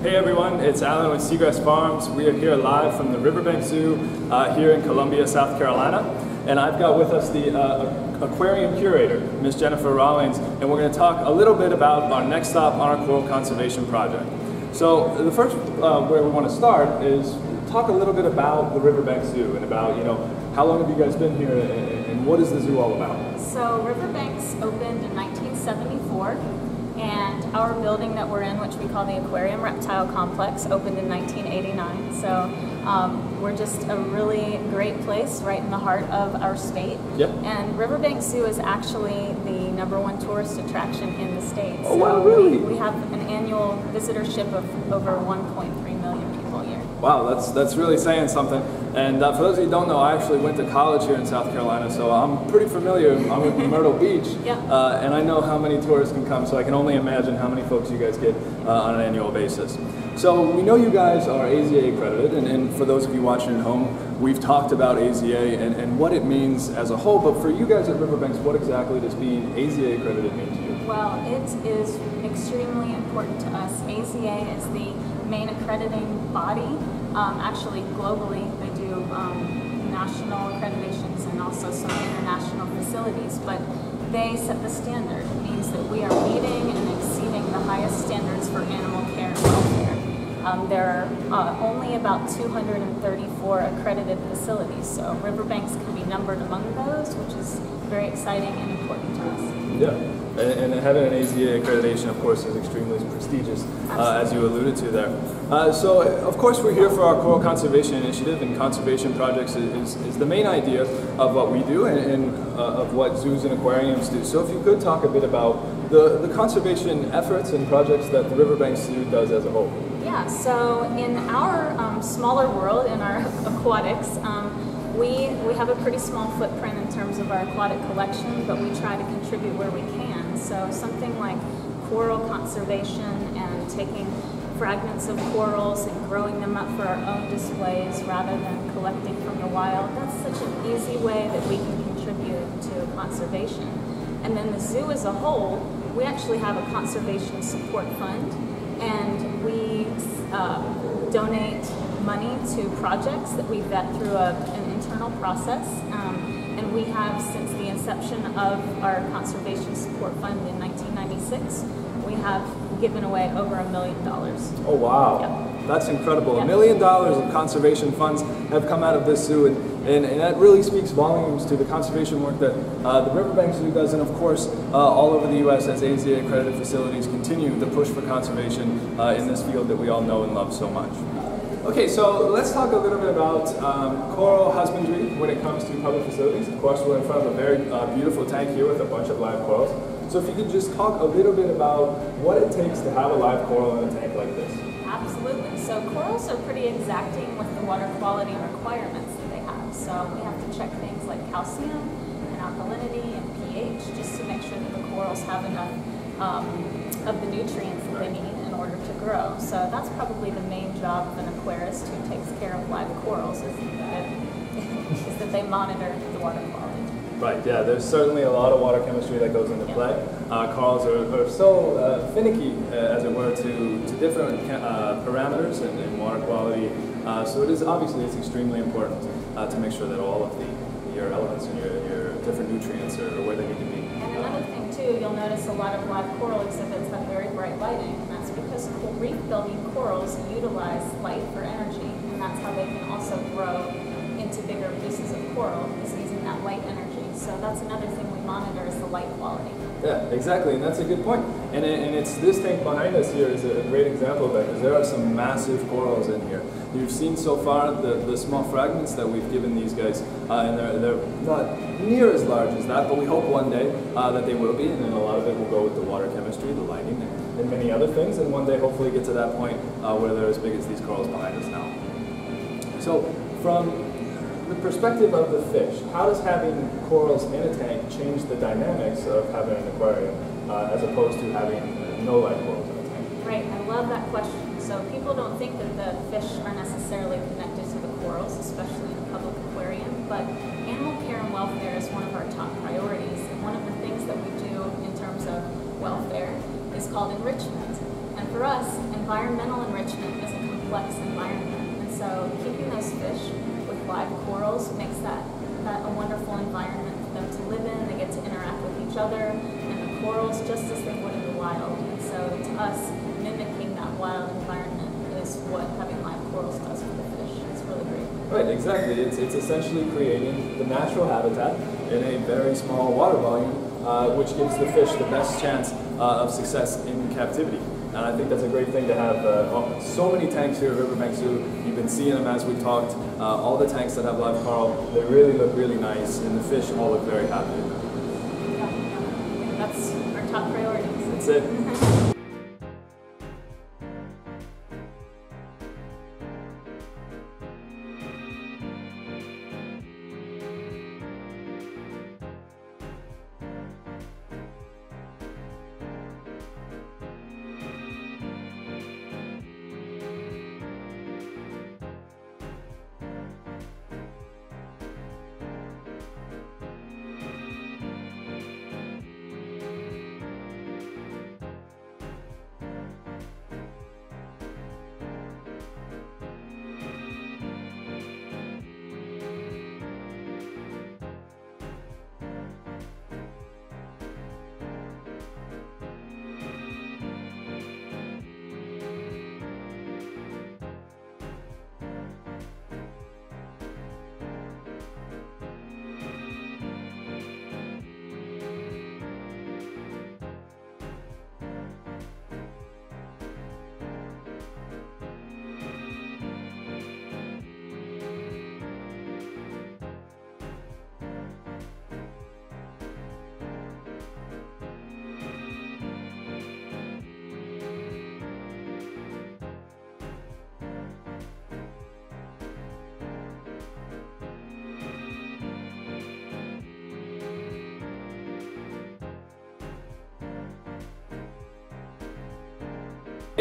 Hey everyone, it's Alan with Segrest Farms. We are here live from the Riverbanks Zoo here in Columbia, South Carolina. And I've got with us the aquarium curator, Miss Jennifer Rawlings, and we're going to talk a little bit about our next stop on our coral conservation project. So the first where we want to start is talk a little bit about the Riverbanks Zoo and about, how long have you guys been here and what is the zoo all about? So Riverbanks opened in 1974. And our building that we're in, which we call the Aquarium Reptile Complex, opened in 1989. So we're just a really great place right in the heart of our state. Yep. And Riverbanks Zoo is actually the #1 tourist attraction in the state. Oh, wow, really? We have an annual visitorship of over 1.3 million people a year. Wow, that's really saying something. And for those of you who don't know, I actually went to college here in South Carolina, so I'm pretty familiar. I'm in Myrtle Beach, Yep. And I know how many tourists can come, so I can only imagine how many folks you guys get on an annual basis. So we know you guys are AZA accredited, and for those of you watching at home, we've talked about AZA and what it means as a whole, but for you guys at Riverbanks, what exactly does being AZA accredited mean to you? Well, it is extremely important to us. AZA is the main accrediting body. Actually, globally, they do national accreditations and also some international facilities, but they set the standard. It means that we are meeting and exceeding the highest standards for animal care and welfare. There are only about 234 accredited facilities, so Riverbanks can be numbered among those, which is very exciting and important to us. Yeah. And having an AZA accreditation, of course, is extremely prestigious, as you alluded to there. So, of course, we're here for our Coral Conservation Initiative, and conservation projects is the main idea of what we do and of what zoos and aquariums do. So if you could talk a bit about the conservation efforts and projects that the Riverbanks Zoo does as a whole. Yeah, so in our smaller world, in our aquatics, we have a pretty small footprint in terms of our aquatic collection, but we try to contribute where we can. So something like coral conservation and taking fragments of corals and growing them up for our own displays rather than collecting from the wild, that's such an easy way that we can contribute to conservation. And then the zoo as a whole, we actually have a conservation support fund, and we donate money to projects that we vet through an internal process. And we have, since the inception of our conservation support fund in 1996, we have given away over $1 million. Oh wow, yep. That's incredible. Yep. $1 million of conservation funds have come out of this zoo, and that really speaks volumes to the conservation work that the Riverbanks Zoo does, and of course all over the U.S. as AZA accredited facilities continue the push for conservation in this field that we all know and love so much. Okay, so let's talk a little bit about coral husbandry when it comes to public facilities. Of course, we're in front of a very beautiful tank here with a bunch of live corals. So if you could just talk a little bit about what it takes to have a live coral in a tank like this. Absolutely. So corals are pretty exacting with the water quality requirements that they have. So we have to check things like calcium and alkalinity and pH just to make sure that the corals have enough of the nutrients that they need in order to grow. So that's probably the main job of an aquarist who takes care of live corals is that they monitor the water quality. Right, yeah, there's certainly a lot of water chemistry that goes into play. Corals are so finicky, as it were, to different parameters and water quality. So it is obviously it's extremely important to make sure that all of your elements and your different nutrients are where they need to be. And another thing too, you'll notice a lot of live coral exhibits have very bright lighting, and that's because reef-building corals utilize light for energy, and that's how they can also grow into bigger pieces of coral, is using that light energy. So that's another thing we monitor is the light quality. Yeah, exactly, and that's a good point. And it's this tank behind us here is a great example of that, because there are some massive corals in here. You've seen so far the small fragments that we've given these guys, and they're not near as large as that, but we hope one day that they will be, and then a lot of it will go with the water chemistry, the lighting, and many other things, and one day hopefully get to that point where they're as big as these corals behind us now. So from the perspective of the fish, how does having corals in a tank change the dynamics of having an aquarium as opposed to having no live corals in a tank? Right, I love that question. So people don't think that the fish are necessarily connected to the corals, especially in a public aquarium, but animal care and welfare is one of our top priorities. And one of the things that we do in terms of welfare is called enrichment. And for us, environmental enrichment is a complex environment. And so keeping those fish with live corals makes that a wonderful environment for them to live in. They get to interact with each other and the corals just as they would in the wild. And so to us, mimicking that wild environment is what having live corals does for the fish. It's really great. Right, exactly. It's essentially creating the natural habitat in a very small water volume, which gives the fish the best chance of success in captivity. And I think that's a great thing to have so many tanks here at Riverbanks Zoo. You've been seeing them as we talked. All the tanks that have live coral, they really look really nice, and the fish all look very happy in them. Yeah. That's our top priorities. That's it.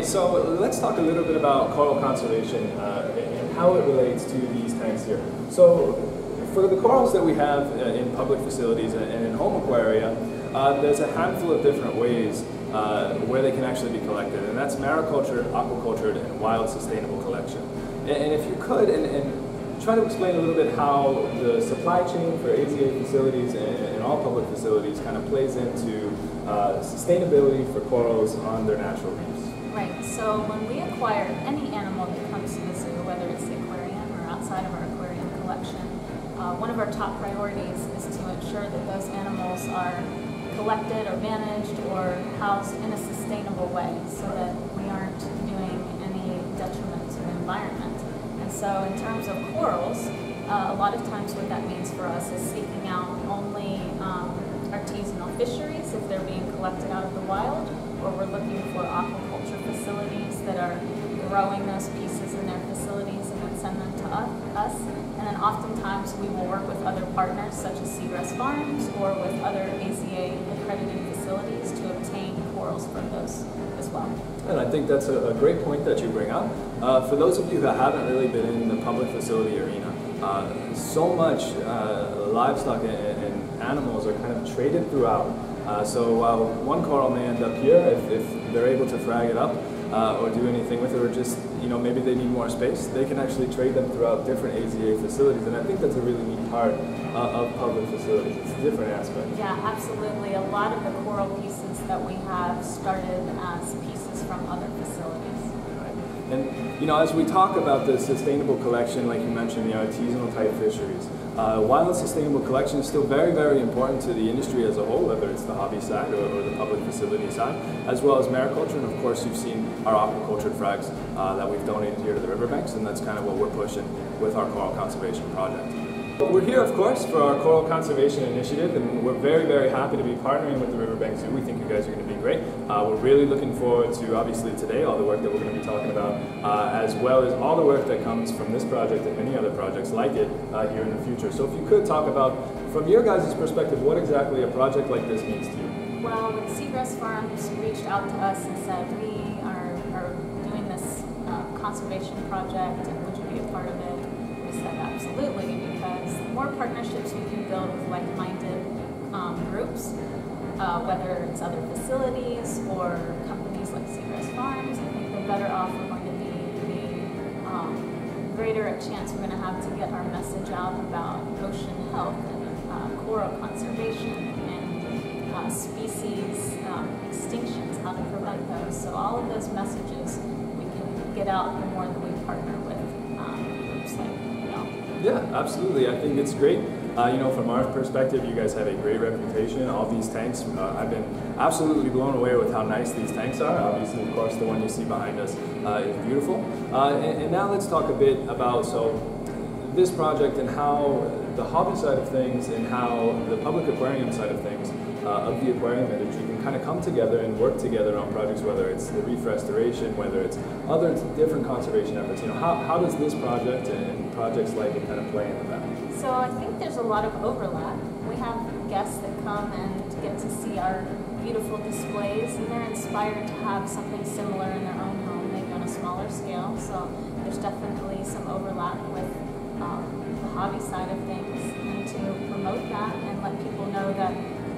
So let's talk a little bit about coral conservation and how it relates to these tanks here. So for the corals that we have in public facilities and in home aquaria, there's a handful of different ways where they can actually be collected, and that's maricultured, aquacultured, and wild sustainable collection. And if you could, and try to explain a little bit how the supply chain for AZA facilities and all public facilities kind of plays into sustainability for corals on their natural reefs. Right, so when we acquire any animal that comes to the zoo, whether it's the aquarium or outside of our aquarium collection, one of our top priorities is to ensure that those animals are collected or managed or housed in a sustainable way so that we aren't doing any detriment to the environment. And so in terms of corals, a lot of times what that means for us is seeking out only artisanal fisheries if they're being collected out of the wild, or we're looking for aquaculture facilities that are growing those pieces in their facilities and then send them to us. And then oftentimes we will work with other partners such as Segrest farms or with other AZA accredited facilities to obtain corals from those as well. And I think that's a great point that you bring up. For those of you who haven't really been in the public facility arena, so much livestock and animals are kind of traded throughout. So while one coral may end up here, if they're able to frag it up or do anything with it, or just, maybe they need more space, they can actually trade them throughout different AZA facilities. And I think that's a really neat part of public facilities. It's a different aspect. Yeah, absolutely. A lot of the coral pieces that we have started as pieces from other facilities. And as we talk about the sustainable collection, like you mentioned, the artisanal type fisheries, wild sustainable collection is still very, very important to the industry as a whole, whether it's the hobby side or the public facility side, as well as mariculture. And of course, you've seen our aquacultured frags that we've donated here to the Riverbanks, and that's kind of what we're pushing with our coral conservation project. But we're here, of course, for our Coral Conservation Initiative, and we're very, very happy to be partnering with the Riverbanks Zoo. We think you guys are going to be great. We're really looking forward to, obviously, today, all the work that we're going to be talking about, as well as all the work that comes from this project and many other projects like it here in the future. So if you could talk about, from your guys' perspective, what exactly a project like this means to you. Well, when Segrest Farms reached out to us and said, we are doing this conservation project, and would you be a part of it? We said absolutely, because the more partnerships we can build with like-minded groups, whether it's other facilities or companies like Segrest Farms, I think the better off we're going to be, the greater a chance we're going to have to get our message out about ocean health and coral conservation and species extinctions, how to prevent those. So all of those messages we can get out the more that we partner with groups like y'all. Yeah, absolutely. I think it's great. You know, from our perspective, you guys have a great reputation. All these tanks, I've been absolutely blown away with how nice these tanks are. Obviously, of course, the one you see behind us is beautiful. And now let's talk a bit about this project and how the hobby side of things and how the public aquarium side of things of the aquarium industry can kind of come together and work together on projects, whether it's the reef restoration, whether it's other different conservation efforts. You know, how does this project and projects like it kind of play into that? So I think there's a lot of overlap. We have guests that come and get to see our beautiful displays, and they're inspired to have something similar in their own home, maybe on a smaller scale. So there's definitely some overlap with the hobby side of things, and to promote that and let people know that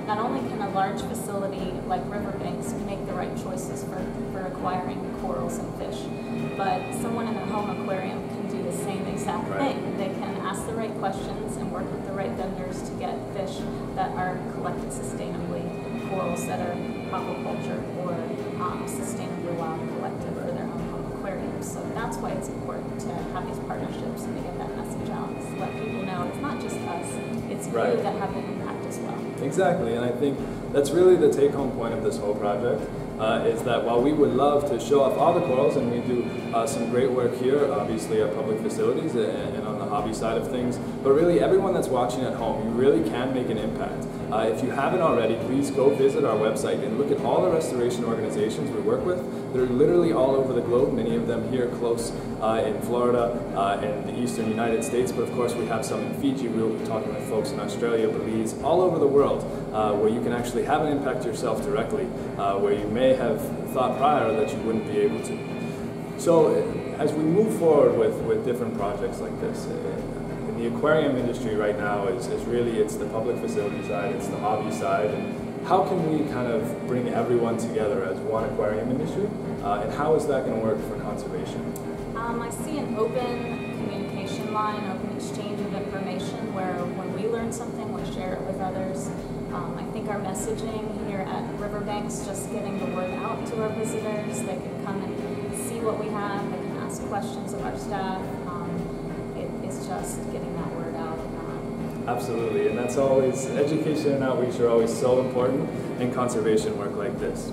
not only can a large facility like Riverbanks make the right choices for acquiring corals and fish, but someone in their home aquarium can do the same exact thing. They can ask the right questions and work with the right vendors to get fish that are collected sustainably, corals that are aquaculture or sustainably wild collected for their own home aquariums. So that's why it's important to have these partnerships and to get that message out, to let people know it's not just us, it's you that have the impact as well. Exactly, and I think that's really the take-home point of this whole project, is that while we would love to show off all the corals, and we do some great work here, obviously at public facilities and on the hobby side of things, but really everyone that's watching at home, you really can make an impact. If you haven't already, please go visit our website and look at all the restoration organizations we work with. They're literally all over the globe, many of them here close in Florida and the eastern United States, but of course we have some in Fiji. We'll be talking with folks in Australia, Belize, all over the world, where you can actually have an impact yourself directly, where you may have thought prior that you wouldn't be able to. So as we move forward with different projects like this, in the aquarium industry right now is really, it's the public facility side, it's the hobby side, and how can we kind of bring everyone together as one aquarium industry, and how is that going to work for conservation? I see an open communication line, open exchange of information where when we learn something, we share it with others. I think our messaging here at Riverbanks, just getting the word out to our visitors, they can come and see what we have, they can ask questions of our staff. It's just getting that word out. Absolutely, and that's always, education and outreach are always so important in conservation work like this.